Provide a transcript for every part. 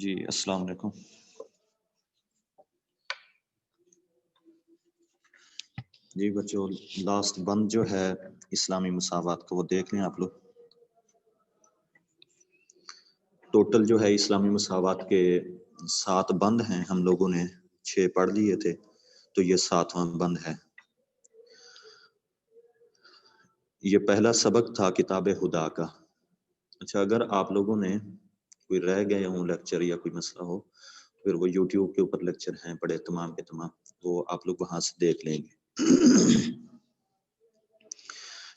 جی السلام علیکم۔ جی بچوں، لاسٹ بند جو ہے اسلامی مساوات کا وہ دیکھ لیں آپ لوگ۔ ٹوٹل جو ہے اسلامی مساوات کے 7 بند ہیں، ہم لوگوں نے 6 پڑھ لیے تھے، تو یہ 7واں بند ہے۔ یہ پہلا سبق تھا کتاب خدا کا۔ اچھا، اگر آپ لوگوں نے کوئی رہ گئے ہوں لیکچر یا کوئی مسئلہ ہو، پھر وہ یوٹیوب کے اوپر لیکچر ہیں پڑے تمام کے تمام، وہ آپ لوگ وہاں سے دیکھ لیں گے۔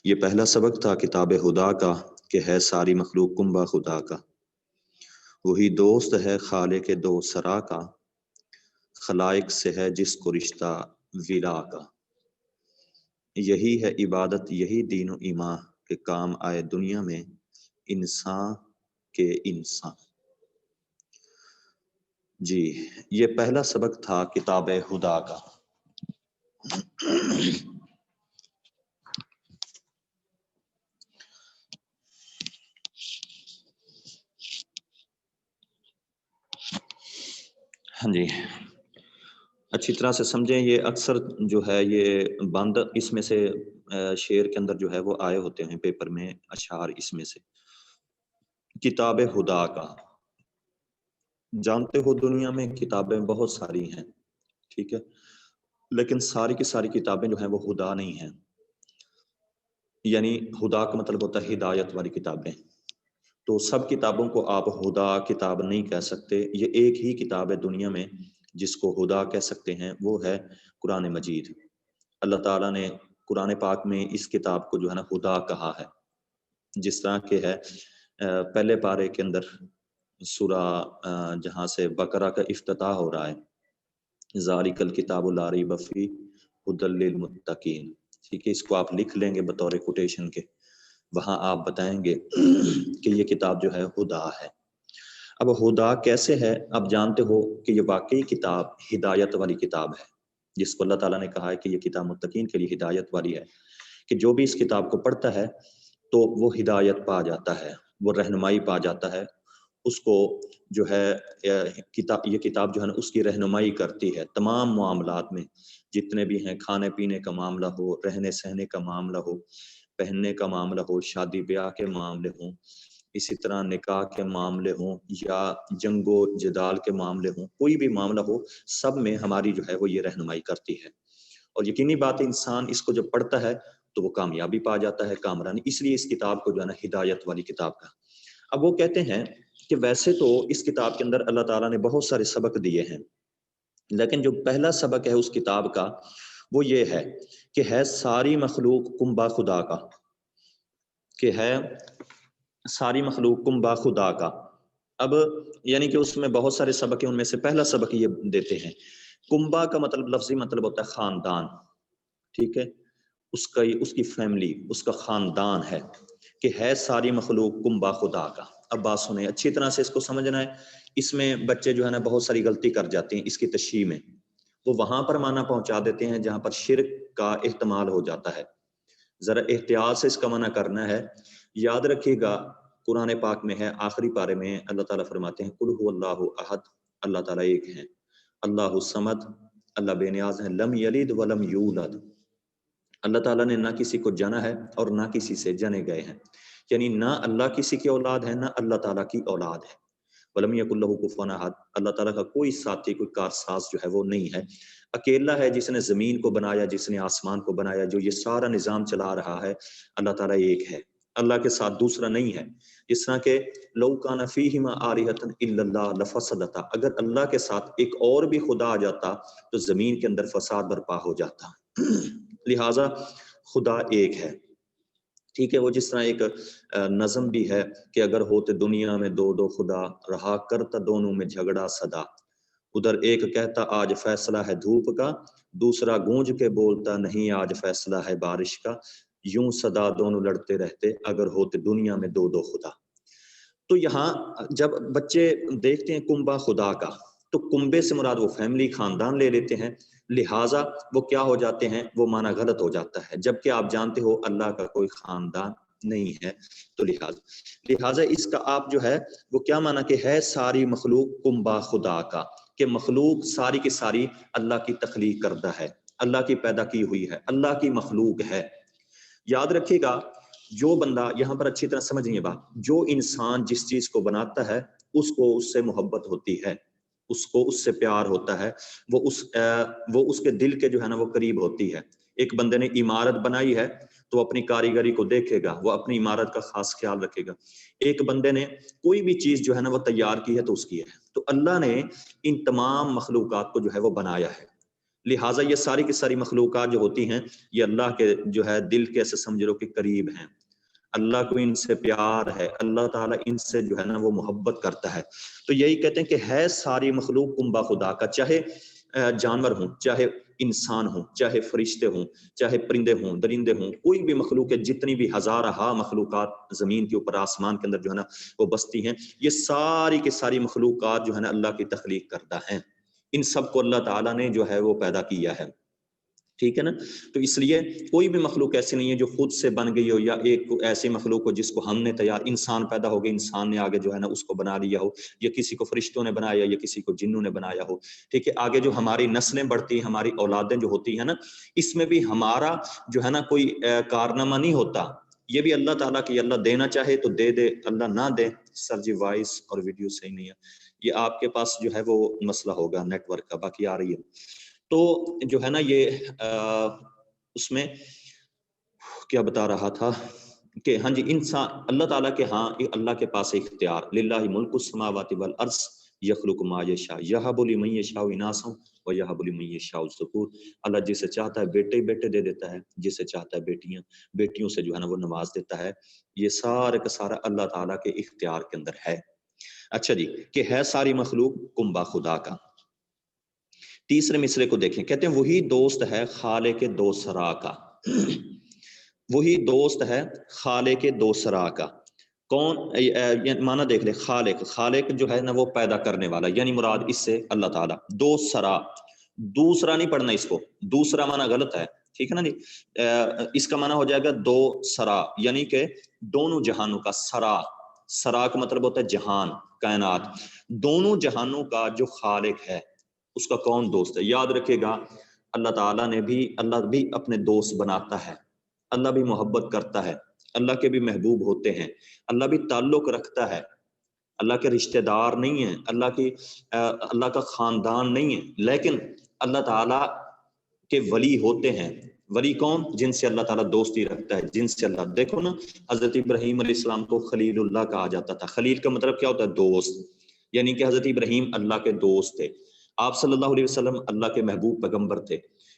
یہ پہلا سبق تھا کتاب خدا کا کہ ہے ساری مخلوق کنبہ خدا کا، وہی دوست ہے خالق دو سرا کا، خلائق سے ہے جس کو رشتہ ولا کا۔ یہی ہے عبادت، یہی دین و ایمان کے کام آئے دنیا میں انسان کے انسان۔ جی، یہ پہلا سبق تھا کتاب خدا کا۔ ہاں جی، اچھی طرح سے سمجھیں۔ یہ اکثر جو ہے یہ بند اس میں سے شعر کے اندر جو ہے وہ آئے ہوتے ہیں پیپر میں، اشعار اس میں سے۔ کتاب خدا کا، جانتے ہو دنیا میں کتابیں بہت ساری ہیں، ٹھیک ہے، لیکن ساری کی ساری کتابیں جو ہیں وہ خدا نہیں ہیں۔ یعنی خدا کا مطلب ہوتا ہے ہدایت والی کتابیں، تو سب کتابوں کو آپ خدا کتاب نہیں کہہ سکتے۔ یہ ایک ہی کتاب ہے دنیا میں جس کو خدا کہہ سکتے ہیں، وہ ہے قرآن مجید۔ اللہ تعالیٰ نے قرآن پاک میں اس کتاب کو جو ہے نا خدا کہا ہے، جس طرح کہ ہے پہلے پارے کے اندر سورہ جہاں سے بقرہ کا افتتاح ہو رہا ہے، ذالک الکتاب لا ریب فیہ ھدی للمتقین، ٹھیک ہے، اس کو آپ لکھ لیں گے بطور کوٹیشن کے، وہاں آپ بتائیں گے کہ یہ کتاب جو ہے خدا ہے۔ اب خدا کیسے ہے؟ آپ جانتے ہو کہ یہ واقعی کتاب ہدایت والی کتاب ہے، جس کو اللہ تعالیٰ نے کہا ہے کہ یہ کتاب متقین کے لیے ہدایت والی ہے، کہ جو بھی اس کتاب کو پڑھتا ہے تو وہ ہدایت پا جاتا ہے، وہ رہنمائی پا جاتا ہے، اس کو جو ہے یہ کتاب جو ہے نا اس کی رہنمائی کرتی ہے تمام معاملات میں، جتنے بھی ہیں، کھانے پینے کا معاملہ ہو، رہنے سہنے کا معاملہ ہو، پہننے کا معاملہ ہو، شادی بیاہ کے معاملے ہوں، اسی طرح نکاح کے معاملے ہوں، یا جنگ و جدال کے معاملے ہوں، کوئی بھی معاملہ ہو، سب میں ہماری جو ہے وہ یہ رہنمائی کرتی ہے۔ اور یقینی بات ہے انسان اس کو جب پڑھتا ہے تو وہ کامیابی پا جاتا ہے، کامرانی، اس لیے اس کتاب کو جو ہے نا ہدایت والی کتاب کا۔ اب وہ کہتے ہیں کہ ویسے تو اس کتاب کے اندر اللہ تعالیٰ نے بہت سارے سبق دیے ہیں، لیکن جو پہلا سبق ہے اس کتاب کا وہ یہ ہے کہ ہے ساری مخلوق کنبہ خدا کا، کہ ہے ساری مخلوق کنبہ خدا کا۔ اب یعنی کہ اس میں بہت سارے سبق ہیں، ان میں سے پہلا سبق یہ دیتے ہیں، کنبہ کا مطلب لفظی مطلب ہوتا ہے خاندان، ٹھیک ہے، اس کی فیملی، اس کا خاندان ہے، کہ ہے ساری مخلوق کنبہ خدا کا۔ اب بات سنیں، اچھی طرح سے اس کو سمجھنا ہے۔ اس میں بچے جو ہے نا بہت ساری غلطی کر جاتے ہیں اس کی تشریح میں، وہ وہاں پر معنی پہنچا دیتے ہیں جہاں پر شرک کا احتمال ہو جاتا ہے۔ ذرا احتیاط سے اس کا منع کرنا ہے۔ یاد رکھیے گا قرآن پاک میں ہے، آخری پارے میں اللہ تعالیٰ فرماتے ہیں قل هو اللہ احد، اللہ تعالیٰ ایک ہے، اللہ الصمد، اللہ بے نیاز ہے، لم یلد ولم یولد، اللہ تعالیٰ نے نہ کسی کو جنا ہے اور نہ کسی سے جنے گئے ہیں، یعنی نہ اللہ کسی کی اولاد ہے، نہ اللہ تعالیٰ کی اولاد ہے۔ ولم یکن لہ کفوا احد، اللہ تعالیٰ کا کوئی ساتھی، کوئی کارساز جو ہے وہ نہیں ہے، اکیلا ہے جس نے زمین کو بنایا، جس نے آسمان کو بنایا، جو یہ سارا نظام چلا رہا ہے، اللہ تعالیٰ ایک ہے، اللہ کے ساتھ دوسرا نہیں ہے۔ جس طرح کہ لو کان فیہما آلہۃ الا اللہ لفسدتا، اگر اللہ کے ساتھ ایک اور بھی خدا آ جاتا تو زمین کے اندر فساد برپا ہو جاتا، لہٰذا خدا ایک ہے، ٹھیک ہے۔ وہ جس طرح ایک نظم بھی ہے کہ اگر ہوتے دنیا میں دو دو خدا، رہا کرتا دونوں میں جھگڑا صدا، ادھر ایک کہتا آج فیصلہ ہے دھوپ کا، دوسرا گونج کے بولتا نہیں آج فیصلہ ہے بارش کا، یوں صدا دونوں لڑتے رہتے اگر ہوتے دنیا میں دو دو خدا۔ تو یہاں جب بچے دیکھتے ہیں کنبہ خدا کا تو کنبے سے مراد وہ فیملی، خاندان لے لیتے ہیں، لہٰذا وہ کیا ہو جاتے ہیں، وہ معنی غلط ہو جاتا ہے، جبکہ آپ جانتے ہو اللہ کا کوئی خاندان نہیں ہے. تو لہٰذا اس کا آپ جو ہے وہ کیا مانا کہ ہے ساری مخلوق کنبا خدا کا، کہ مخلوق ساری کی ساری اللہ کی تخلیق کردہ ہے، اللہ کی پیدا کی ہوئی ہے، اللہ کی مخلوق ہے. یاد رکھیے گا جو بندہ یہاں پر اچھی طرح سمجھیے بات، جو انسان جس چیز کو بناتا ہے اس کو اس سے محبت ہوتی ہے، اس کو اس سے پیار ہوتا ہے، وہ اس کے دل کے جو ہے نا وہ قریب ہوتی ہے. ایک بندے نے عمارت بنائی ہے تو اپنی کاریگری کو دیکھے گا، وہ اپنی عمارت کا خاص خیال رکھے گا. ایک بندے نے کوئی بھی چیز جو ہے نا وہ تیار کی ہے تو اس کی ہے. تو اللہ نے ان تمام مخلوقات کو جو ہے وہ بنایا ہے. لہٰذا یہ ساری کی ساری مخلوقات جو ہوتی ہیں یہ اللہ کے جو ہے دل کے ایسے سمجھ لو کہ قریب ہیں. اللہ کو ان سے پیار ہے، اللہ تعالیٰ ان سے جو ہے نا وہ محبت کرتا ہے. تو یہی کہتے ہیں کہ ہے ساری مخلوق کنبا خدا کا، چاہے جانور ہوں، چاہے انسان ہوں، چاہے فرشتے ہوں، چاہے پرندے ہوں، درندے ہوں، کوئی بھی مخلوق ہے، جتنی بھی ہزارہ مخلوقات زمین کے اوپر آسمان کے اندر جو ہے نا وہ بستی ہیں، یہ ساری کی ساری مخلوقات جو ہے نا اللہ کی تخلیق کرتا ہے. ان سب کو اللہ تعالیٰ نے جو ہے وہ پیدا کیا ہے. ٹھیک ہے نا. تو اس لیے کوئی بھی مخلوق ایسی نہیں ہے جو خود سے بن گئی ہو، یا ایک ایسی مخلوق ہو جس کو ہم نے تیار، انسان پیدا ہو گئے، انسان نے آگے جو ہے نا اس کو بنا لیا ہو، یا کسی کو فرشتوں نے بنایا یا کسی کو جنوں نے بنایا ہو. ٹھیک ہے. آگے جو ہماری نسلیں بڑھتی ہیں، ہماری اولادیں جو ہوتی ہیں نا، اس میں بھی ہمارا جو ہے نا کوئی کارنامہ نہیں ہوتا. یہ بھی اللہ تعالیٰ کی، اللہ دینا چاہے تو دے دے، اللہ نہ دے. سر جی وائس اور ویڈیو صحیح نہیں ہے، یہ آپ کے پاس جو ہے وہ مسئلہ ہوگا نیٹ ورک کا، باقی آ رہی ہے. تو جو ہے نا یہ اس میں کیا بتا رہا تھا کہ ہاں جی انسان اللہ تعالیٰ کے ہاں اللہ کے پاس اختیار، للہ ملک السماوات والارض یخلق ما یشاء یہب لمن یشاء اناثا ویہب لمن یشاء الذکور. اللہ جسے چاہتا ہے بیٹے بیٹے دے دیتا ہے، جسے چاہتا ہے بیٹیاں بیٹیوں سے جو ہے نا وہ نواز دیتا ہے. یہ سارا کا سارا اللہ تعالیٰ کے اختیار کے اندر ہے. اچھا جی، کہ ہے ساری مخلوق کنبا خدا کا. تیسرے مصرے کو دیکھیں، کہتے ہیں وہی دوست ہے خالق دو سرا کا. وہی دوست ہے خالق دو سرا کا. کون معنی دیکھ لے، خالق، خالق جو ہے نا وہ پیدا کرنے والا، یعنی مراد اس سے اللہ تعالیٰ. دو سرا، دوسرا نہیں پڑھنا اس کو، دوسرا معنی غلط ہے. ٹھیک ہے نا جی. اس کا معنی ہو جائے گا دو سرا، یعنی کہ دونوں جہانوں کا. سرا، سرا کا مطلب ہوتا ہے جہان، کائنات. دونوں جہانوں کا جو خالق ہے اس کا کون دوست ہے؟ یاد رکھے گا اللہ تعالیٰ نے بھی، اللہ بھی اپنے دوست بناتا ہے، اللہ بھی محبت کرتا ہے، اللہ کے بھی محبوب ہوتے ہیں، اللہ بھی تعلق رکھتا ہے. اللہ کے رشتہ دار نہیں ہیں، اللہ کا خاندان نہیں ہے، لیکن اللہ تعالیٰ کے ولی ہوتے ہیں. ولی کون؟ جن سے اللہ تعالیٰ دوستی رکھتا ہے، جن سے اللہ، دیکھو نا حضرت ابراہیم علیہ السلام کو خلیل اللہ کہا جاتا تھا. خلیل کا مطلب کیا ہوتا ہے؟ دوست. یعنی کہ حضرت ابراہیم اللہ کے دوست تھے، آپ صلی اللہ علیہ وسلم اللہ کے محبوب پیغمبر تھے.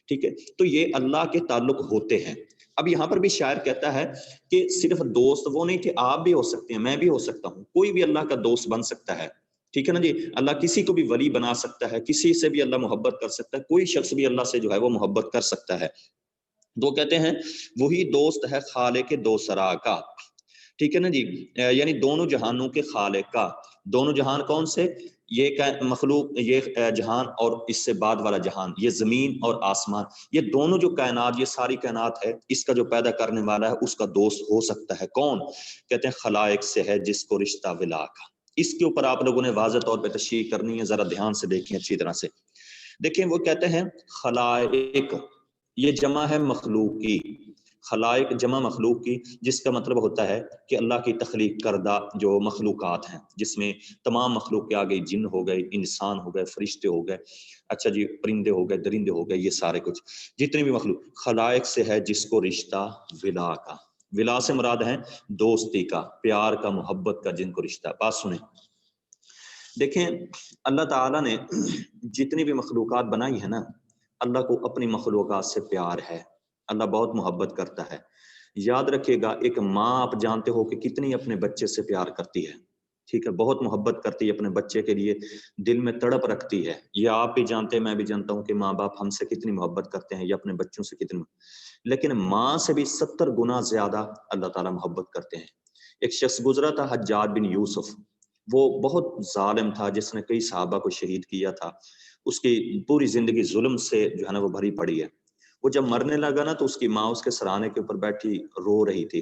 ٹھیک ہے. تو یہ اللہ کے تعلق ہوتے ہیں. اب یہاں پر بھی شاعر کہتا ہے کہ صرف دوست وہ نہیں کہ آپ بھی ہو سکتے ہیں، میں بھی ہو سکتا ہوں، کوئی بھی اللہ کا دوست بن سکتا ہے. ٹھیک ہے نا جی. اللہ کسی کو بھی ولی بنا سکتا ہے، کسی سے بھی اللہ محبت کر سکتا ہے، کوئی شخص بھی اللہ سے جو ہے وہ محبت کر سکتا ہے. تو کہتے ہیں وہی دوست ہے خالق دو سرا کا. ٹھیک ہے نا جی. یعنی دونوں جہانوں کے خالق کا. دونوں جہان کون سے؟ یہ مخلوق، یہ جہان اور اس سے بعد والا جہان، یہ زمین اور آسمان، یہ دونوں جو کائنات، یہ ساری کائنات ہے، اس کا جو پیدا کرنے والا ہے اس کا دوست ہو سکتا ہے. کون؟ کہتے ہیں خلائق سے ہے جس کو رشتہ ولا کا. اس کے اوپر آپ لوگوں نے واضح طور پہ تشریح کرنی ہے، ذرا دھیان سے دیکھیں اچھی طرح سے دیکھیں. وہ کہتے ہیں خلائق، یہ جمع ہے مخلوق کی. خلائق جمع مخلوق کی، جس کا مطلب ہوتا ہے کہ اللہ کی تخلیق کردہ جو مخلوقات ہیں، جس میں تمام مخلوق کے آگے جن ہو گئے، انسان ہو گئے، فرشتے ہو گئے، اچھا جی پرندے ہو گئے، درندے ہو گئے، یہ سارے کچھ جتنے بھی مخلوق. خلائق سے ہے جس کو رشتہ ولا کا. ولا سے مراد ہے دوستی کا، پیار کا، محبت کا، جن کو رشتہ. بات سنیں، دیکھیں اللہ تعالیٰ نے جتنی بھی مخلوقات بنائی ہے نا، اللہ کو اپنی مخلوقات سے پیار ہے، اللہ بہت محبت کرتا ہے. یاد رکھیے گا ایک ماں آپ جانتے ہو کہ کتنی اپنے بچے سے پیار کرتی ہے. ٹھیک ہے، بہت محبت کرتی ہے اپنے بچے کے لیے، دل میں تڑپ رکھتی ہے. یہ آپ بھی جانتے ہیں، میں بھی جانتا ہوں کہ ماں باپ ہم سے کتنی محبت کرتے ہیں یا اپنے بچوں سے کتنی، لیکن ماں سے بھی 70 گنا زیادہ اللہ تعالیٰ محبت کرتے ہیں. ایک شخص گزرا تھا حجاج بن یوسف، وہ بہت ظالم تھا، جس نے کئی صحابہ کو شہید کیا تھا. اس کی پوری زندگی ظلم سے جو ہے نا وہ بھری پڑی ہے. وہ جب مرنے لگا نا تو اس کی ماں اس کے سرانے کے اوپر بیٹھی رو رہی تھی.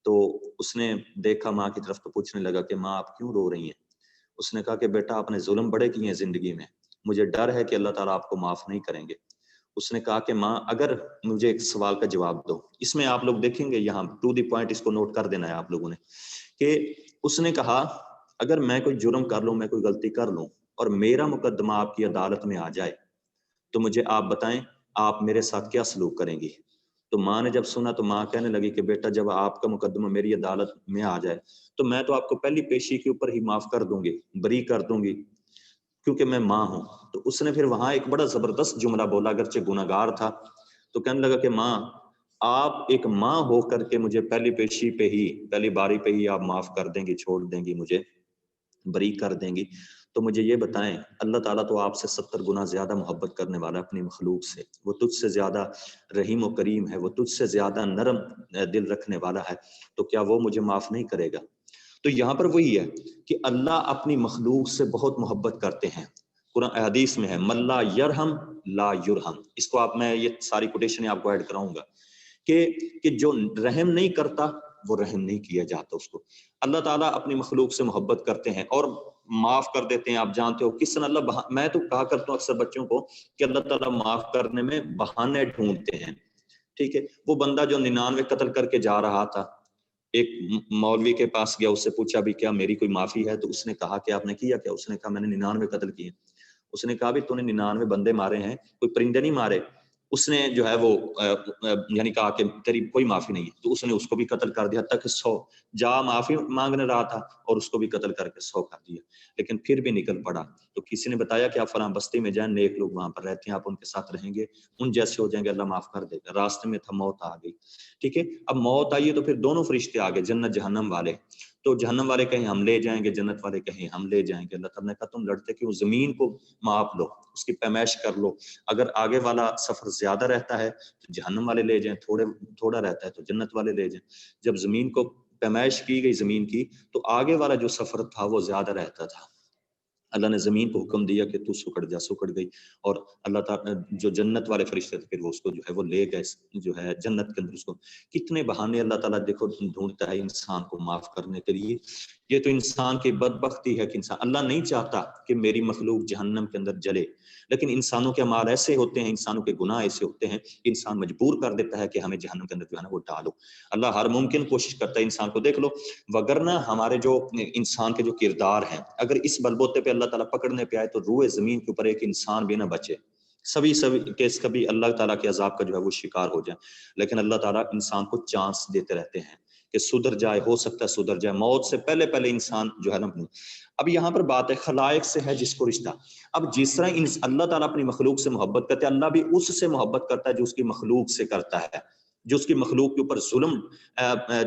تو اس نے دیکھا ماں کی طرف تو پوچھنے لگا کہ ماں آپ کیوں رو رہی ہیں؟ اس نے کہا کہ بیٹا آپ نے ظلم بڑے کیے ہیں زندگی میں، مجھے ڈر ہے کہ اللہ تعالیٰ آپ کو معاف نہیں کریں گے۔ اس نے کہا کہ ماں اگر مجھے ایک سوال کا جواب دو، اس میں آپ لوگ دیکھیں گے یہاں ٹو دی پوائنٹ اس کو نوٹ کر دینا ہے آپ لوگوں نے، کہ اس نے کہا اگر میں کوئی جرم کر لوں، میں کوئی غلطی کر لوں اور میرا مقدمہ آپ کی عدالت میں آ جائے تو مجھے آپ بتائیں آپ میرے ساتھ کیا سلوک کریں گی؟ تو ماں نے جب سنا تو ماں کہنے لگی کہ بیٹا جب آپ کا مقدمہ میری عدالت میں آ جائے تو میں تو آپ کو پہلی پیشی کے اوپر ہی معاف کر دوں گی، بری کر دوں گی، کیونکہ میں ماں ہوں۔ تو اس نے پھر وہاں ایک بڑا زبردست جملہ بولا، اگرچہ گناہگار تھا، تو کہنے لگا کہ ماں آپ ایک ماں ہو کر کے مجھے پہلی پیشی پہ ہی، پہلی باری پہ ہی آپ معاف کر دیں گی، چھوڑ دیں گی، مجھے بری کر دیں گی، تو مجھے یہ بتائیں اللہ تعالیٰ تو آپ سے 70 گنا زیادہ محبت کرنے والا ہے اپنی مخلوق سے، وہ تجھ سے زیادہ رحیم و کریم ہے، وہ تجھ سے زیادہ نرم دل رکھنے والا ہے، تو کیا وہ مجھے معاف نہیں کرے گا؟ تو یہاں پر وہی ہے کہ اللہ اپنی مخلوق سے بہت محبت کرتے ہیں۔ قرآن حدیث میں ہے من لا یرحم لا یرحم، اس کو آپ، میں یہ ساری کوٹیشن آپ کو ایڈ کراؤں گا کہ جو رحم نہیں کرتا وہ رحم نہیں کیا جاتا اس کو۔ اللہ تعالیٰ اپنی مخلوق سے محبت کرتے ہیں اور معاف کر دیتے ہیں۔ آپ جانتے ہو کس طرح اللہ میں تو کہا کرتا ہوں اکثر بچوں کو کہ اللہ تعالیٰ معاف کرنے میں بہانے ڈھونڈتے ہیں، ٹھیک ہے؟ وہ بندہ جو 99 قتل کر کے جا رہا تھا، ایک مولوی کے پاس گیا، اس سے پوچھا بھی کیا میری کوئی معافی ہے؟ تو اس نے کہا کہ آپ نے کیا کیا؟ اس نے کہا میں نے 99 قتل کیے۔ اس نے کہا بھی تو نے 99 بندے مارے ہیں، کوئی پرندے نہیں مارے؟ اس نے جو ہے وہ یعنی کہا کہ تیری کوئی معافی نہیں ہے، تو اس نے اس کو بھی قتل کر دیا، تک 100 جا معافی مانگنے رہا تھا اور اس کو بھی قتل کر کے 100 کر دیا، لیکن پھر بھی نکل پڑا۔ تو کسی نے بتایا کہ آپ فلاں بستی میں جائیں، نیک لوگ وہاں پر رہتے ہیں، آپ ان کے ساتھ رہیں گے، ان جیسے ہو جائیں گے، اللہ معاف کر دے گا۔ راستے میں تھا، موت آ گئی، ٹھیک ہے؟ اب موت آئی ہے تو پھر دونوں فرشتے آ گئے، جنت جہنم والے، تو جہنم والے کہیں ہم لے جائیں گے، جنت والے کہیں ہم لے جائیں گے۔ اللہ تعالیٰ نے کہا تم لڑتے کیوں؟ زمین کو ماپ لو، اس کی پیمائش کر لو، اگر آگے والا سفر زیادہ رہتا ہے تو جہنم والے لے جائیں، تھوڑا رہتا ہے تو جنت والے لے جائیں۔ جب زمین کو پیمائش کی گئی زمین کی تو آگے والا جو سفر تھا وہ زیادہ رہتا تھا، اللہ نے زمین کو حکم دیا کہ تو سکڑ جا، سکڑ گئی، اور اللہ تعالیٰ جو جنت والے فرشتے تھے پھر وہ اس کو جو ہے وہ لے گئے جو ہے جنت کے اندر۔ اس کو کتنے بہانے اللہ تعالیٰ دیکھو ڈھونڈتا ہے انسان کو معاف کرنے کے لیے۔ یہ تو انسان کی بدبختی ہے کہ انسان، اللہ نہیں چاہتا کہ میری مخلوق جہنم کے اندر جلے، لیکن انسانوں کے اعمال ایسے ہوتے ہیں، انسانوں کے گناہ ایسے ہوتے ہیں کہ انسان مجبور کر دیتا ہے کہ ہمیں جہنم کے اندر جو ہے نا وہ ڈالو۔ اللہ ہر ممکن کوشش کرتا ہے انسان کو، دیکھ لو وگرنہ ہمارے جو انسان کے جو کردار ہیں، اگر اس بلبوتے پہ اللہ تعالیٰ پکڑنے پہ آئے تو روئے زمین کے اوپر ایک انسان بھی نہ بچے، سبھی کیس کبھی اللہ تعالیٰ کے عذاب کا جو ہے وہ شکار ہو جائے، لیکن اللہ تعالیٰ انسان کو چانس دیتے رہتے ہیں کہ سدھر جائے، ہو سکتا ہے سدھر جائے، موت سے پہلے پہلے انسان جو ہے نا۔ اب یہاں پر بات ہے خلائق سے ہے جس کو رشتہ، اب جس طرح اللہ تعالیٰ اپنی مخلوق سے محبت کرتے ہیں، اللہ بھی اس سے محبت کرتا ہے جو اس کی مخلوق سے کرتا ہے، جو اس کی مخلوق کے اوپر ظلم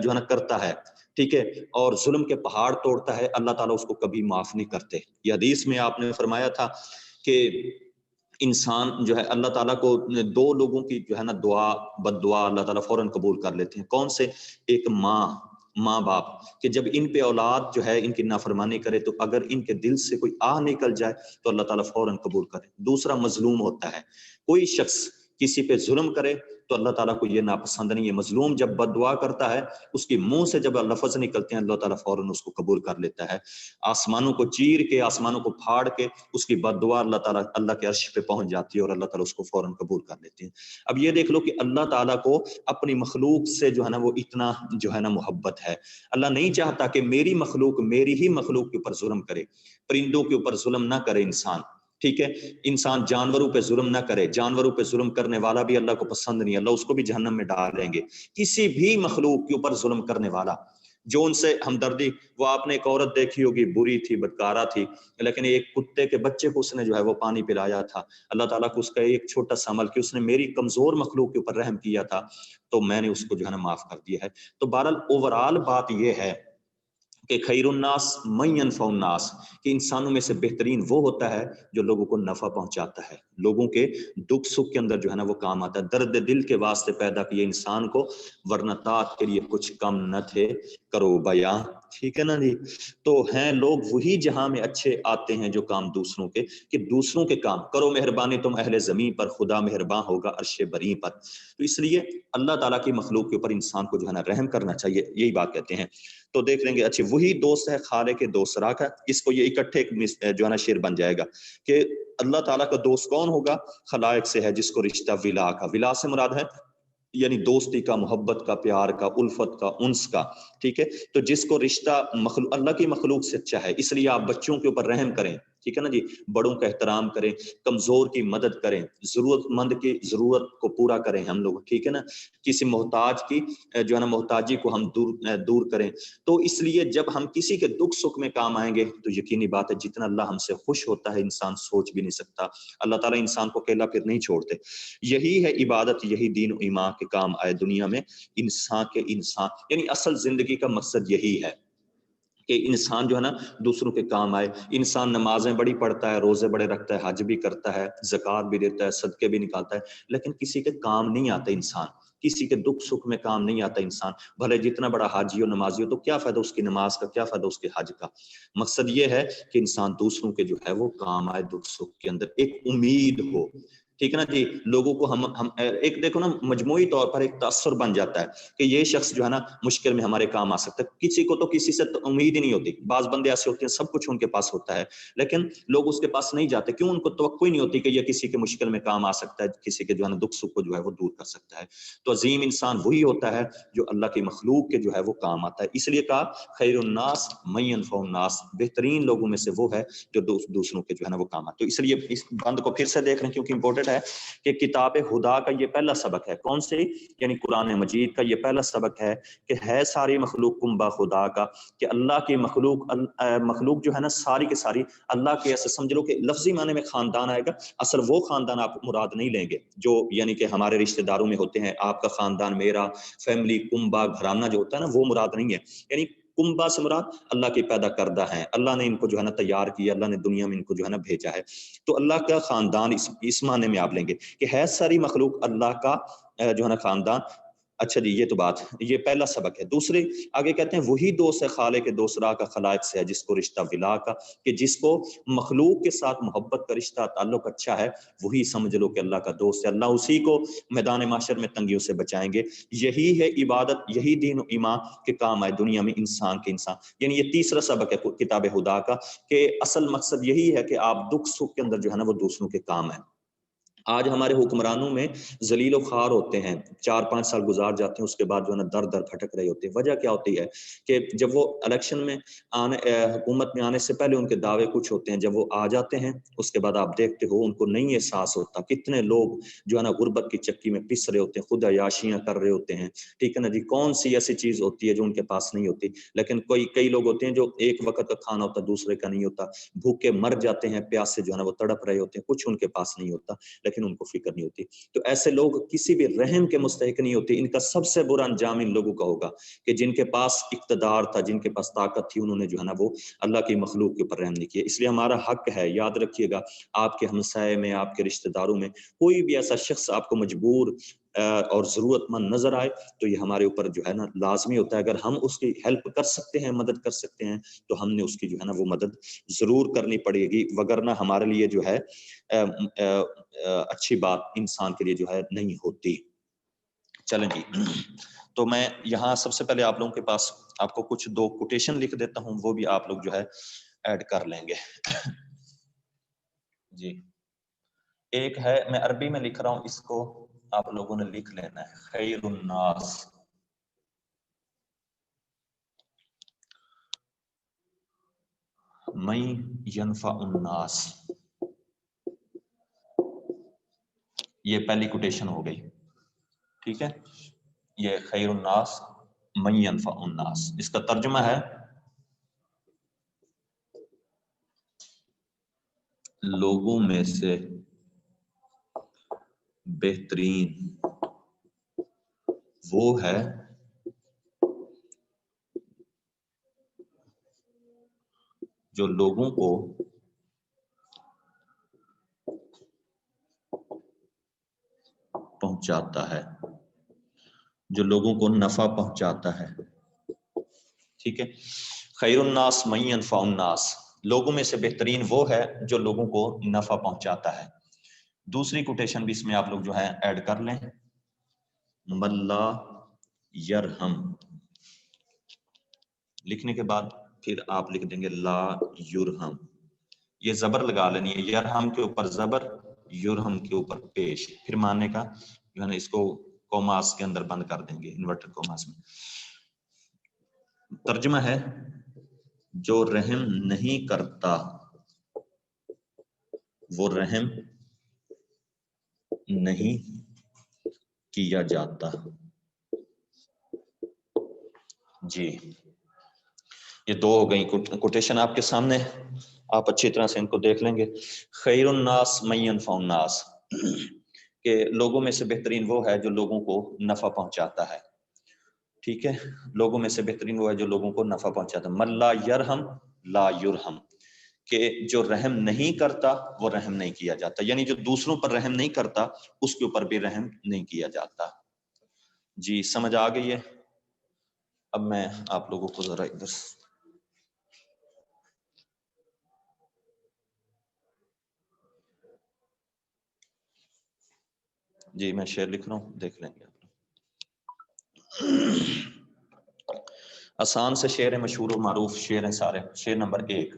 جو ہے نا کرتا ہے، ٹھیک ہے، اور ظلم کے پہاڑ توڑتا ہے، اللہ تعالیٰ اس کو کبھی معاف نہیں کرتے۔ یہ حدیث میں آپ نے فرمایا تھا کہ انسان جو ہے اللہ تعالیٰ کو دو لوگوں کی جو ہے نا دعا، بد دعا اللہ تعالیٰ فوراً قبول کر لیتے ہیں۔ کون سے؟ ایک ماں باپ، کہ جب ان پہ اولاد جو ہے ان کی نافرمانی کرے تو اگر ان کے دل سے کوئی آہ نکل جائے تو اللہ تعالیٰ فوراً قبول کرے۔ دوسرا مظلوم ہوتا ہے، کوئی شخص کسی پہ ظلم کرے تو اللہ تعالیٰ کو یہ ناپسند نہیں ہے۔ مظلوم جب بد دعا کرتا ہے، اس کی منہ سے جب لفظ نکلتے ہیں اللہ تعالیٰ فوراً اس کو قبول کر لیتا ہے۔ آسمانوں کو چیر کے، آسمانوں کو پھاڑ کے اس کی بد دعا اللہ تعالیٰ اللہ کے عرش پہ پہنچ جاتی ہے اور اللہ تعالیٰ اس کو فوراً قبول کر لیتے ہیں۔ اب یہ دیکھ لو کہ اللہ تعالیٰ کو اپنی مخلوق سے جو ہے نا وہ اتنا جو ہے نا محبت ہے۔ اللہ نہیں چاہتا کہ میری مخلوق، میری ہی مخلوق کے اوپر ظلم کرے، پرندوں کے اوپر ظلم نہ کرے انسان، ٹھیک ہے، انسان جانوروں پہ ظلم نہ کرے، جانوروں پہ ظلم کرنے والا بھی اللہ کو پسند نہیں، اللہ اس کو بھی جہنم میں ڈالیں گے۔ کسی بھی مخلوق کے اوپر ظلم کرنے والا، جو ان سے ہمدردی، وہ آپ نے ایک عورت دیکھی ہوگی، بری تھی، بدکارہ تھی، لیکن ایک کتے کے بچے کو اس نے جو ہے وہ پانی پلایا تھا، اللہ تعالیٰ کو اس کا ایک چھوٹا سا عمل کہ اس نے میری کمزور مخلوق کے اوپر رحم کیا تھا تو میں نے اس کو جو ہے نا معاف کر دیا ہے۔ تو بہرحال اوورآل بات یہ ہے کہ خیر الناس من ینفع الناس، کہ انسانوں میں سے بہترین وہ ہوتا ہے جو لوگوں کو نفع پہنچاتا ہے، لوگوں کے دکھ سکھ کے اندر جو ہے نا وہ کام آتا ہے، درد دل کے واسطے پیدا کیے انسان کو، ورنہ طاعت کے لیے کچھ کم نہ تھے کرو بیاں، ٹھیک ہے نا جی. تو ہیں لوگ وہی جہاں میں اچھے آتے ہیں جو کام دوسروں کے، کہ دوسروں کے کام کرو مہربانی تم اہل زمین پر، خدا مہربان ہوگا عرش بری پر. تو اس لیے اللہ تعالیٰ کی مخلوق کے اوپر انسان کو جو ہے نا رحم کرنا چاہیے، یہی بات کہتے ہیں. تو دیکھ لیں گے. اچھا، وہی دوست ہے خالق دوسرا کا. اس کو یہ اکٹھے ایک جو ہے نا شعر بن جائے گا کہ اللہ تعالیٰ کا دوست کون ہوگا؟ خلائق سے ہے جس کو رشتہ ولا کا، ولا سے مراد ہے یعنی دوستی کا، محبت کا، پیار کا، الفت کا، انس کا. ٹھیک ہے، تو جس کو رشتہ اللہ کی مخلوق سے اچھا ہے. اس لیے آپ بچوں کے اوپر رحم کریں، ٹھیک ہے نا جی. بڑوں کا احترام کریں، کمزور کی مدد کریں، ضرورت مند کی ضرورت کو پورا کریں ہم لوگ، ٹھیک ہے نا. کسی محتاج کی جو ہے نا محتاجی کو ہم دور کریں. تو اس لیے جب ہم کسی کے دکھ سکھ میں کام آئیں گے تو یقینی بات ہے جتنا اللہ ہم سے خوش ہوتا ہے انسان سوچ بھی نہیں سکتا. اللہ تعالیٰ انسان کو اکیلا پھر نہیں چھوڑتے. یہی ہے عبادت، یہی دین و ایمان کے کام آئے دنیا میں. انسان یعنی اصل زندگی کا مقصد یہی ہے کہ انسان جو ہے نا دوسروں کے کام آئے. انسان نمازیں بڑی پڑھتا ہے، روزے بڑے رکھتا ہے، حج بھی کرتا ہے، زکوٰۃ بھی دیتا ہے، صدقے بھی نکالتا ہے، لیکن کسی کے کام نہیں آتا انسان. کسی کے دکھ سکھ میں کام نہیں آتا انسان. بھلے جتنا بڑا حاجی ہو، نمازی ہو، تو کیا فائدہ اس کی نماز کا، کیا فائدہ اس کے حج کا. مقصد یہ ہے کہ انسان دوسروں کے جو ہے وہ کام آئے، دکھ سکھ کے اندر ایک امید ہو. ٹھیک ہے نا جی. لوگوں کو ہم ایک دیکھو نا مجموعی طور پر ایک تاثر بن جاتا ہے کہ یہ شخص جو ہے نا مشکل میں ہمارے کام آ سکتا ہے. کسی کو تو کسی سے امید ہی نہیں ہوتی. بعض بندے ایسے ہوتے ہیں سب کچھ ان کے پاس ہوتا ہے لیکن لوگ اس کے پاس نہیں جاتے. کیوں؟ ان کو توقع ہی نہیں ہوتی کہ یہ کسی کے مشکل میں کام آ سکتا ہے، کسی کے جو ہے نا دکھ سکھ کو جو ہے وہ دور کر سکتا ہے. تو عظیم انسان وہی ہوتا ہے جو اللہ کی مخلوق کے جو ہے وہ کام آتا ہے. اس لیے کہا خیر الناس من ينفع الناس، بہترین لوگوں میں سے وہ ہے جو دوسروں کے جو ہے نا وہ کام آتا ہے. تو اس لیے اس بند کو پھر سے دیکھ رہے ہیں کیونکہ امپورٹنٹ ہے کہ کتاب خدا کا یہ پہلا سبق ہے. کون سے؟ یعنی قرآن مجید کا یہ پہلا سبق ہے کہ ہے ساری مخلوق کنبہ خدا کا، کہ اللہ کی مخلوق جو ہے نا ساری کے ساری اللہ کے، ایسے سمجھ لو کہ لفظی معنی میں خاندان آئے گا. اصل وہ خاندان آپ مراد نہیں لیں گے جو یعنی کہ ہمارے رشتہ داروں میں ہوتے ہیں. آپ کا خاندان، میرا فیملی، کنبہ، گھرانہ جو ہوتا ہے نا وہ مراد نہیں ہے. یعنی کنبہ سے مراد اللہ کی پیدا کردہ ہیں. اللہ نے ان کو جو ہے نا تیار کیا، اللہ نے دنیا میں ان کو جو ہے نا بھیجا ہے. تو اللہ کا خاندان اس معنی میں آپ لیں گے کہ ہے ساری مخلوق اللہ کا جو ہے نا خاندان. اچھا جی، یہ تو بات، یہ پہلا سبق ہے. دوسرے آگے کہتے ہیں وہی دوست ہے خالق دوسرا کا، خلائق سے ہے جس کو رشتہ ولا کا، کہ جس کو مخلوق کے ساتھ محبت کا رشتہ تعلق اچھا ہے وہی سمجھ لو کہ اللہ کا دوست ہے. اللہ اسی کو میدان محشر میں تنگیوں سے بچائیں گے. یہی ہے عبادت، یہی دین و ایمان کے کام آئے دنیا میں انسان کے انسان. یعنی یہ تیسرا سبق ہے کتاب خدا کا کہ اصل مقصد یہی ہے کہ آپ دکھ سکھ کے اندر جو ہے نا وہ دوسروں کے کام ہیں. آج ہمارے حکمرانوں میں ذلیل و خوار ہوتے ہیں، 4-5 سال گزار جاتے ہیں، اس کے بعد جو ہے نا در در بھٹک رہے ہوتے ہیں. وجہ کیا ہوتی ہے کہ جب وہ الیکشن میں حکومت میں آنے سے پہلے ان کے دعوے کچھ ہوتے ہیں، جب وہ آ جاتے ہیں اس کے بعد آپ دیکھتے ہو ان کو نہیں احساس ہوتا. کتنے لوگ جو ہے نا غربت کی چکی میں پس رہے ہوتے ہیں، خود عیاشیاں کر رہے ہوتے ہیں. ٹھیک ہے نا جی. کون سی ایسی چیز ہوتی ہے جو ان کے پاس نہیں ہوتی؟ لیکن کئی لوگ ہوتے ہیں جو ایک وقت کا کھانا ہوتا دوسرے کا نہیں ہوتا، بھوکے مر جاتے ہیں، پیاس سے جو ہے نا وہ تڑپ رہے ہوتے ہیں، کچھ ان کے پاس نہیں ہوتا لیکن ان کو فکر نہیں ہوتی. تو ایسے لوگ کسی بھی رحم کے مستحق نہیں ہوتے. ان کا سب سے برا انجام ان لوگوں کا ہوگا کہ جن کے پاس اقتدار تھا، جن کے پاس طاقت تھی، انہوں نے جو ہے نا وہ اللہ کی مخلوق کے اوپر رحم نہیں کیا. اس لیے ہمارا حق ہے، یاد رکھیے گا، آپ کے ہمسائے میں، آپ کے رشتہ داروں میں کوئی بھی ایسا شخص آپ کو مجبور اور ضرورت مند نظر آئے تو یہ ہمارے اوپر جو ہے نا لازمی ہوتا ہے. اگر ہم اس کی ہیلپ کر سکتے ہیں، مدد کر سکتے ہیں، تو ہم نے اس کی جو ہے نا وہ مدد ضرور کرنی پڑے گی، وگرنہ ہمارے لیے جو ہے اچھی بات انسان کے لیے جو ہے نہیں ہوتی. چلیں جی. تو میں یہاں سب سے پہلے آپ لوگوں کے پاس آپ کو کچھ 2 کوٹیشن لکھ دیتا ہوں، وہ بھی آپ لوگ جو ہے ایڈ کر لیں گے. جی، ایک ہے، میں عربی میں لکھ رہا ہوں، اس کو آپ لوگوں نے لکھ لینا ہے. خیر الناس، من ینفع الناس، یہ پہلی کوٹیشن ہو گئی. ٹھیک ہے، یہ خیر الناس من ینفع الناس، اس کا ترجمہ ہے لوگوں میں سے بہترین وہ ہے جو لوگوں کو پہنچاتا ہے، جو لوگوں کو نفع پہنچاتا ہے. ٹھیک ہے. خیر الناس من ينفع الناس، لوگوں میں سے بہترین وہ ہے جو لوگوں کو نفع پہنچاتا ہے. دوسری کوٹیشن بھی اس میں آپ لوگ جو ہے ایڈ کر لیں، من لا یرحم، لکھنے کے بعد پھر آپ لکھ دیں گے لا یرحم. یہ زبر لگا لینی ہے، یرحم کے اوپر زبر، یرحم کے اوپر پیش، پھر ماننے کا جو ہے نا اس کو کوماس کے اندر بند کر دیں گے، انورٹر کوماس میں. ترجمہ ہے جو رحم نہیں کرتا وہ رحم نہیں کیا جاتا. جی یہ دو ہو گئی کوٹیشن آپ کے سامنے، آپ اچھی طرح سے ان کو دیکھ لیں گے. خیر الناس من ينفع الناس، کہ لوگوں میں سے بہترین وہ ہے جو لوگوں کو نفع پہنچاتا ہے. ٹھیک ہے، لوگوں میں سے بہترین وہ ہے جو لوگوں کو نفع پہنچاتا ہے. من لا یرحم لا یرحم، کہ جو رحم نہیں کرتا وہ رحم نہیں کیا جاتا، یعنی جو دوسروں پر رحم نہیں کرتا اس کے اوپر بھی رحم نہیں کیا جاتا. جی سمجھ آ گئی ہے؟ اب میں آپ لوگوں کو ذرا ادھر جی میں شعر لکھ رہا ہوں، دیکھ لیں گے آپ. آسان سے شعر مشہور و معروف شعر ہیں سارے. شعر نمبر 1،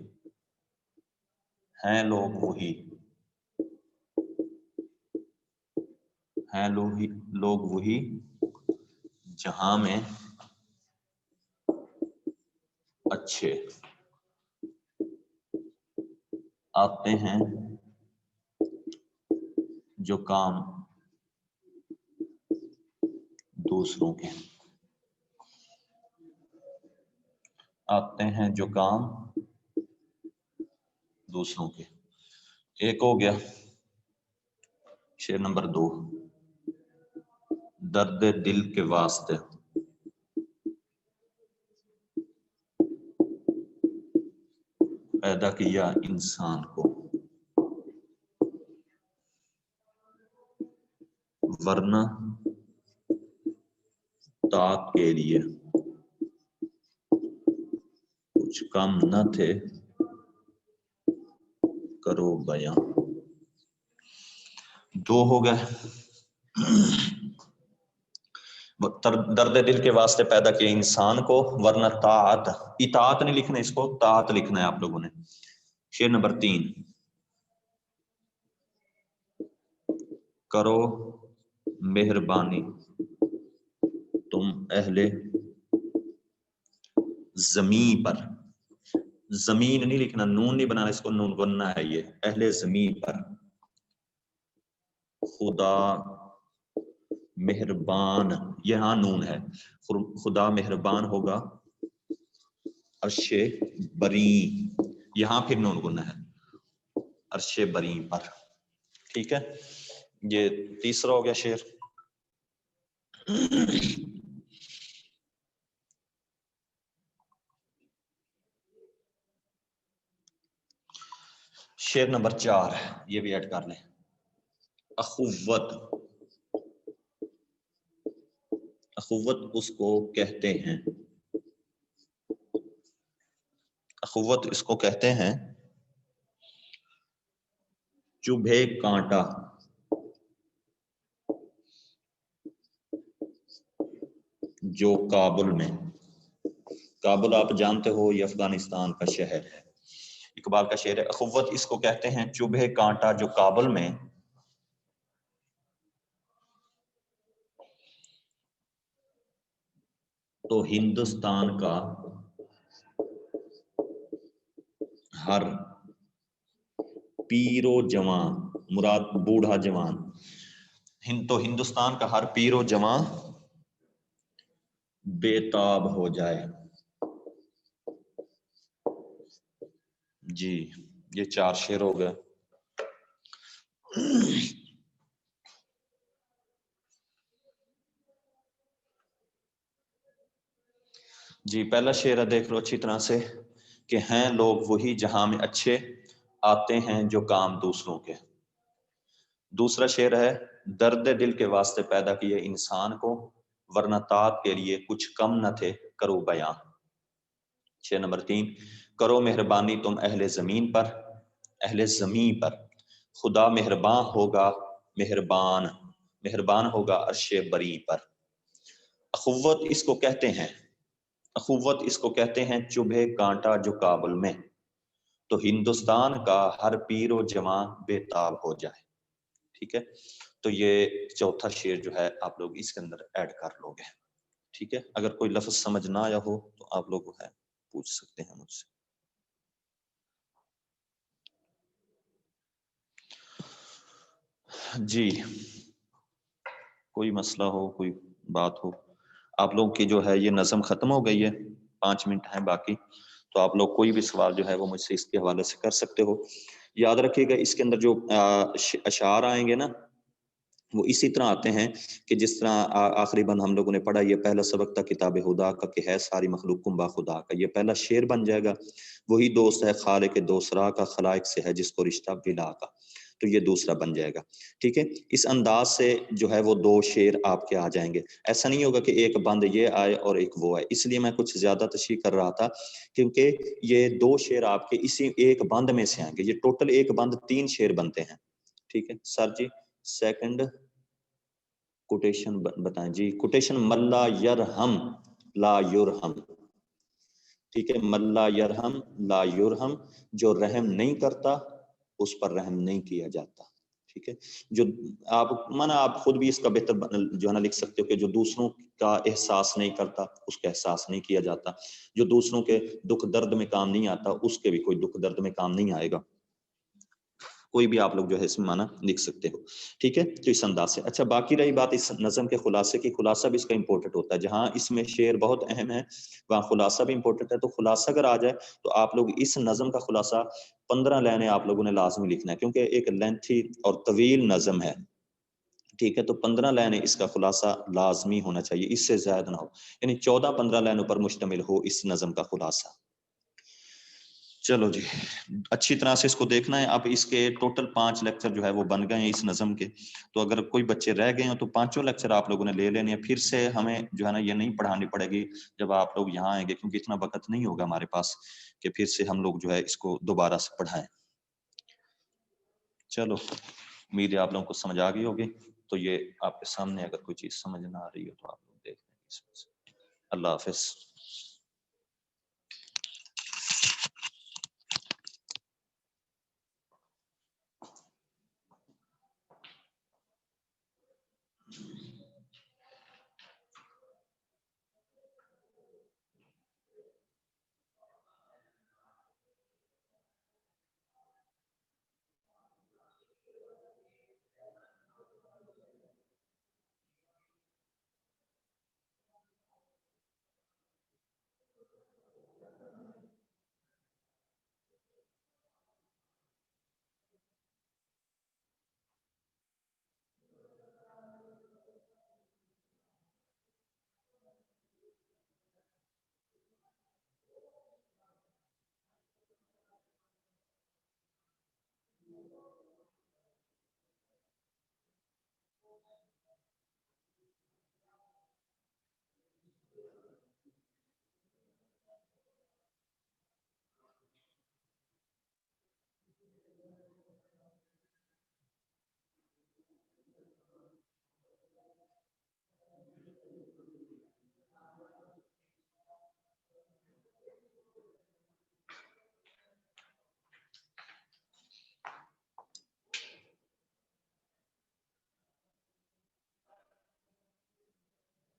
ہیں لوگ وہی، ہیں لوگ وہی جہاں میں اچھے آتے ہیں جو کام دوسروں کے، آتے ہیں جو کام دوسروں کے. ایک ہو گیا. شعر نمبر 2، درد دل کے واسطے پیدا کیا انسان کو، ورنہ طاق کے لیے کچھ کم نہ تھے کرو بیاں. 2 ہو گئے. درد دل کے واسطے پیدا کیا انسان کو، ورنہ طاعت، اطاعت نہیں لکھنا اس کو، طاعت لکھنا ہے آپ لوگوں نے. شعر نمبر 3، کرو مہربانی تم اہل زمین پر، زمین نہیں لکھنا، نون نہیں بنانا اس کو، نون بننا ہے یہ، اہل زمین پر خدا مہربان، یہاں نون ہے، خدا مہربان ہوگا عرش بری، یہاں پھر نون گنا ہے، عرش بری پر. ٹھیک ہے، یہ تیسرا ہو گیا شعر. شعر نمبر 4 یہ بھی ایڈ کر لیں. اخوت، اخوت اس کو کہتے ہیں، اخوت اس کو کہتے ہیں چبھے کانٹا جو کابل میں، کابل آپ جانتے ہو یہ افغانستان کا شہر ہے. اقبال کا شعر ہے، اخوت اس کو کہتے ہیں چبھے کانٹا جو کابل میں، تو ہندوستان کا ہر پیر و جوان، مراد بوڑھا جوان، تو ہندوستان کا ہر پیر و جوان بے تاب ہو جائے. جی یہ 4 شعر ہو گئے. جی پہلا شعر ہے، دیکھ لو اچھی طرح سے، کہ ہیں لوگ وہی جہاں میں اچھے آتے ہیں جو کام دوسروں کے. دوسرا شعر ہے، درد دل کے واسطے پیدا کیے انسان کو، ورنہ طاعت کے لیے کچھ کم نہ تھے کرو بیاں. 6 نمبر 3، کرو مہربانی تم اہل زمین پر، اہل زمین پر، خدا مہربان ہوگا، مہربان مہربان ہوگا عرش بری پر۔ اخوت اس کو کہتے ہیں، اخوت اس کو کہتے ہیں چبھے کانٹا جو کابل میں، تو ہندوستان کا ہر پیر و جواں بے تاب ہو جائے۔ ٹھیک ہے، تو یہ چوتھا شعر جو ہے آپ لوگ اس کے اندر ایڈ کر لو گے۔ ٹھیک ہے، اگر کوئی لفظ سمجھ نہ آیا ہو تو آپ لوگ ہے پوچھ سکتے ہیں مجھ سے۔ جی، کوئی مسئلہ ہو، کوئی بات ہو، آپ لوگ کی جو ہے یہ نظم ختم ہو گئی ہے، 5 منٹ ہیں باقی، تو آپ لوگ کوئی بھی سوال جو ہے وہ مجھ سے اس کے حوالے سے کر سکتے ہو۔ یاد رکھیے گا اس کے اندر جو اشعار آئیں گے نا وہ اسی طرح آتے ہیں کہ جس طرح آخری بند ہم لوگوں نے پڑھا، یہ پہلا سبق تھا کتاب خدا کا کہ ہے ساری مخلوق کنبا خدا کا، یہ پہلا شعر بن جائے گا۔ وہی دوست ہے خالق دوسرا کا، خلائق سے ہے جس کو رشتہ ولا کا، تو یہ دوسرا بن جائے گا۔ ٹھیک ہے، اس انداز سے جو ہے وہ 2 شعر آپ کے آ جائیں گے۔ ایسا نہیں ہوگا کہ ایک بند یہ آئے اور ایک وہ آئے، اس لیے میں کچھ زیادہ تشریح کر رہا تھا کیونکہ یہ 2 شعر آپ کے اسی ایک بند میں سے آئیں گے۔ یہ ٹوٹل ایک بند 3 شعر بنتے ہیں۔ ٹھیک ہے سر جی، سیکنڈ کوٹیشن بتائیں جی۔ کوٹیشن ملا یرحم لا یرحم، ٹھیک ہے، ملا یرحم لا یرحم، جو رحم نہیں کرتا اس پر رحم نہیں کیا جاتا۔ ٹھیک ہے، جو آپ مانا آپ خود بھی اس کا بہتر جو ہے نا لکھ سکتے ہو کہ جو دوسروں کا احساس نہیں کرتا اس کا احساس نہیں کیا جاتا، جو دوسروں کے دکھ درد میں کام نہیں آتا اس کے بھی کوئی دکھ درد میں کام نہیں آئے گا۔ کوئی بھی آپ لوگ جو ہے اس میں معنی لکھ سکتے ہو۔ ٹھیک ہے، تو اس انداز سے۔ اچھا، باقی رہی بات اس نظم کے خلاصے کی، خلاصہ بھی اس کا امپورٹنٹ ہوتا ہے۔ جہاں اس میں شعر بہت اہم ہے وہاں خلاصہ بھی امپورٹنٹ ہے، تو خلاصہ اگر آ جائے تو آپ لوگ اس نظم کا خلاصہ 15 لائنیں آپ لوگوں نے لازمی لکھنا ہے، کیونکہ ایک لینتھی اور طویل نظم ہے۔ ٹھیک ہے، تو 15 لائنیں اس کا خلاصہ لازمی ہونا چاہیے، اس سے زیادہ نہ ہو، یعنی 14-15 لائنوں پر مشتمل ہو اس نظم کا خلاصہ۔ چلو جی، اچھی طرح سے اس کو دیکھنا ہے۔ اب اس کے ٹوٹل 5 لیکچر جو ہے وہ بن گئے ہیں اس نظم کے، تو اگر کوئی بچے رہ گئے ہیں تو 5 لیکچر آپ لوگوں نے لے لینے ہیں۔ پھر سے ہمیں جو ہے نا یہ نہیں پڑھانی پڑے گی جب آپ لوگ یہاں آئیں گے، کیونکہ اتنا وقت نہیں ہوگا ہمارے پاس کہ پھر سے ہم لوگ جو ہے اس کو دوبارہ سے پڑھائیں۔ چلو، امید ہے آپ لوگوں کو سمجھ آ گئی ہوگی۔ تو یہ آپ کے سامنے اگر کوئی چیز سمجھ نہ آ رہی ہو تو آپ لوگ دیکھ لیں اس میں سے۔ اللہ حافظ۔